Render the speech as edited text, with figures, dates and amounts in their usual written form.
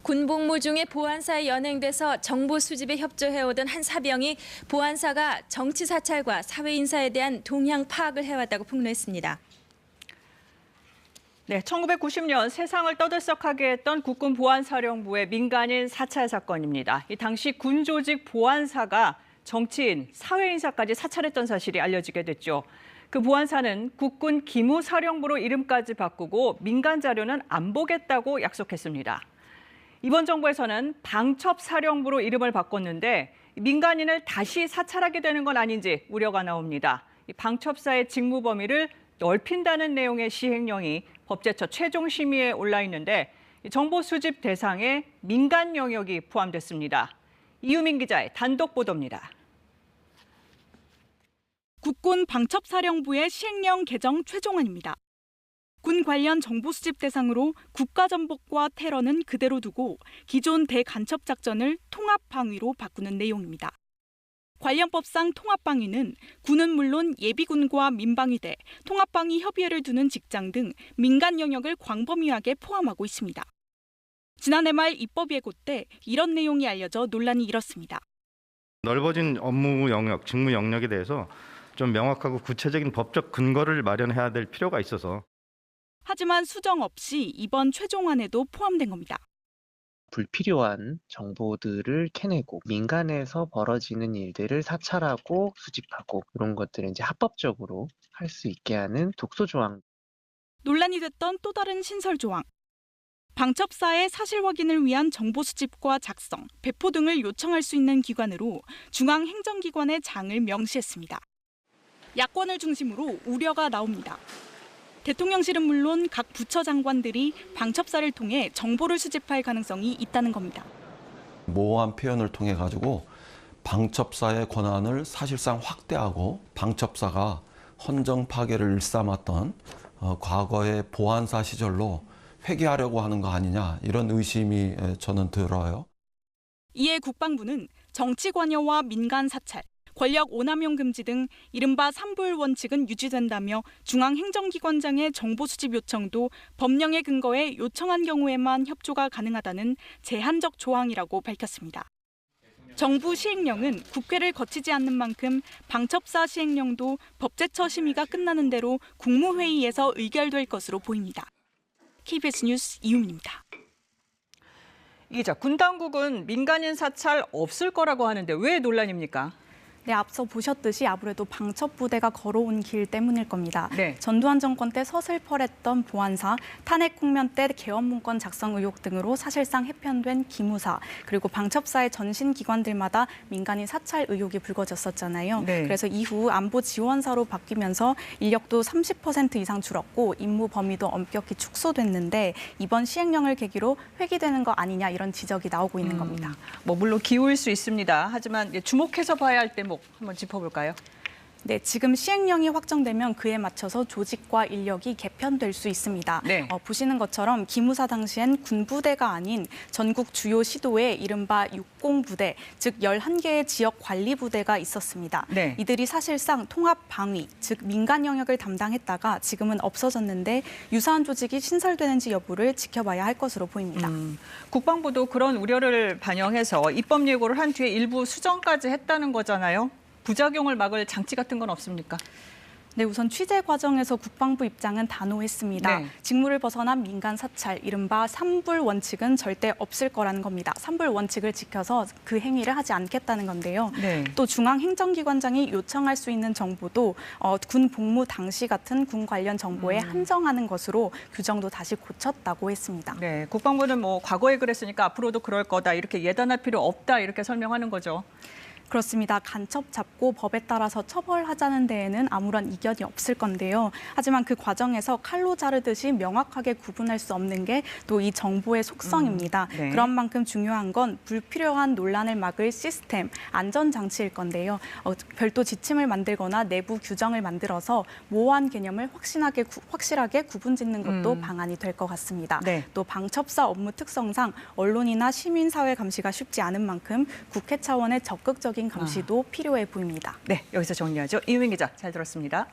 군복무 중에 보안사에 연행돼서 정보 수집에 협조해오던 한 사병이 보안사가 정치 사찰과 사회 인사에 대한 동향 파악을 해왔다고 폭로했습니다. 네, 1990년 세상을 떠들썩하게 했던 국군 보안사령부의 민간인 사찰 사건입니다. 이 당시 군 조직 보안사가 정치인, 사회 인사까지 사찰했던 사실이 알려지게 됐죠. 그 보안사는 국군 기무사령부로 이름까지 바꾸고 민간 자료는 안 보겠다고 약속했습니다. 이번 정부에서는 방첩사령부로 이름을 바꿨는데 민간인을 다시 사찰하게 되는 건 아닌지 우려가 나옵니다. 방첩사의 직무 범위를 넓힌다는 내용의 시행령이 법제처 최종 심의에 올라 있는데 정보 수집 대상에 민간 영역이 포함됐습니다. 이유민 기자의 단독 보도입니다. 국군 방첩사령부의 시행령 개정 최종안입니다. 군 관련 정보 수집 대상으로 국가전복과 테러는 그대로 두고 기존 대간첩 작전을 통합방위로 바꾸는 내용입니다. 관련법상 통합방위는 군은 물론 예비군과 민방위대, 통합방위 협의회를 두는 직장 등 민간 영역을 광범위하게 포함하고 있습니다. 지난해 말 입법 예고 때 이런 내용이 알려져 논란이 일었습니다. 넓어진 업무 영역, 직무 영역에 대해서 좀 명확하고 구체적인 법적 근거를 마련해야 될 필요가 있어서. 하지만 수정 없이 이번 최종안에도 포함된 겁니다. 불필요한 정보들을 캐내고 민간에서 벌어지는 일들을 사찰하고 수집하고 이런 것들을 이제 합법적으로 할 수 있게 하는 독소 조항. 논란이 됐던 또 다른 신설 조항. 방첩사의 사실 확인을 위한 정보 수집과 작성, 배포 등을 요청할 수 있는 기관으로 중앙행정기관의 장을 명시했습니다. 야권을 중심으로 우려가 나옵니다. 대통령실은 물론 각 부처 장관들이 방첩사를 통해 정보를 수집할 가능성이 있다는 겁니다. 모호한 표현을 통해 가지고 방첩사의 권한을 사실상 확대하고 방첩사가 헌정 파괴를 일삼았던 과거의 보안사 시절로 회귀하려고 하는 거 아니냐, 이런 의심이 저는 들어요. 이에 국방부는 정치 관여와 민간 사찰, 권력 오남용 금지 등 이른바 3불 원칙은 유지된다며 중앙행정기관장의 정보 수집 요청도 법령의 근거에 요청한 경우에만 협조가 가능하다는 제한적 조항이라고 밝혔습니다. 정부 시행령은 국회를 거치지 않는 만큼 방첩사 시행령도 법제처 심의가 끝나는 대로 국무회의에서 의결될 것으로 보입니다. KBS 뉴스 이유민입니다. 이 기자, 군 당국은 민간인 사찰 없을 거라고 하는데 왜 논란입니까? 네, 앞서 보셨듯이 아무래도 방첩부대가 걸어온 길 때문일 겁니다. 네. 전두환 정권 때 서슬퍼랬던 보안사, 탄핵 국면 때 개헌 문건 작성 의혹 등으로 사실상 해편된 기무사, 그리고 방첩사의 전신 기관들마다 민간인 사찰 의혹이 불거졌었잖아요. 네. 그래서 이후 안보 지원사로 바뀌면서 인력도 30% 이상 줄었고 임무 범위도 엄격히 축소됐는데 이번 시행령을 계기로 회귀되는 거 아니냐 이런 지적이 나오고 있는 겁니다. 뭐 물론 기울 수 있습니다. 하지만 주목해서 봐야 할 대목 한번 짚어볼까요? 네, 지금 시행령이 확정되면 그에 맞춰서 조직과 인력이 개편될 수 있습니다. 네. 보시는 것처럼 기무사 당시엔 군부대가 아닌 전국 주요 시도에 이른바 육공부대, 즉 11개의 지역 관리부대가 있었습니다. 네. 이들이 사실상 통합방위, 즉 민간 영역을 담당했다가 지금은 없어졌는데 유사한 조직이 신설되는지 여부를 지켜봐야 할 것으로 보입니다. 국방부도 그런 우려를 반영해서 입법 예고를 한 뒤에 일부 수정까지 했다는 거잖아요. 부작용을 막을 장치 같은 건 없습니까? 네, 우선 취재 과정에서 국방부 입장은 단호했습니다. 네. 직무를 벗어난 민간 사찰, 이른바 3불 원칙은 절대 없을 거라는 겁니다. 3불 원칙을 지켜서 그 행위를 하지 않겠다는 건데요. 네. 또 중앙행정기관장이 요청할 수 있는 정보도 군 복무 당시 같은 군 관련 정보에 한정하는 것으로 규정도 다시 고쳤다고 했습니다. 네, 국방부는 뭐 과거에 그랬으니까 앞으로도 그럴 거다, 이렇게 예단할 필요 없다, 이렇게 설명하는 거죠. 그렇습니다. 간첩 잡고 법에 따라서 처벌하자는 데에는 아무런 이견이 없을 건데요. 하지만 그 과정에서 칼로 자르듯이 명확하게 구분할 수 없는 게 또 이 정보의 속성입니다. 네. 그런 만큼 중요한 건 불필요한 논란을 막을 시스템, 안전장치일 건데요. 별도 지침을 만들거나 내부 규정을 만들어서 모호한 개념을 확실하게 구분짓는 것도 방안이 될 것 같습니다. 네. 또 방첩사 업무 특성상 언론이나 시민사회 감시가 쉽지 않은 만큼 국회 차원의 적극적인 감시도 필요해 보입니다. 네, 여기서 정리하죠. 이유민 기자, 잘 들었습니다.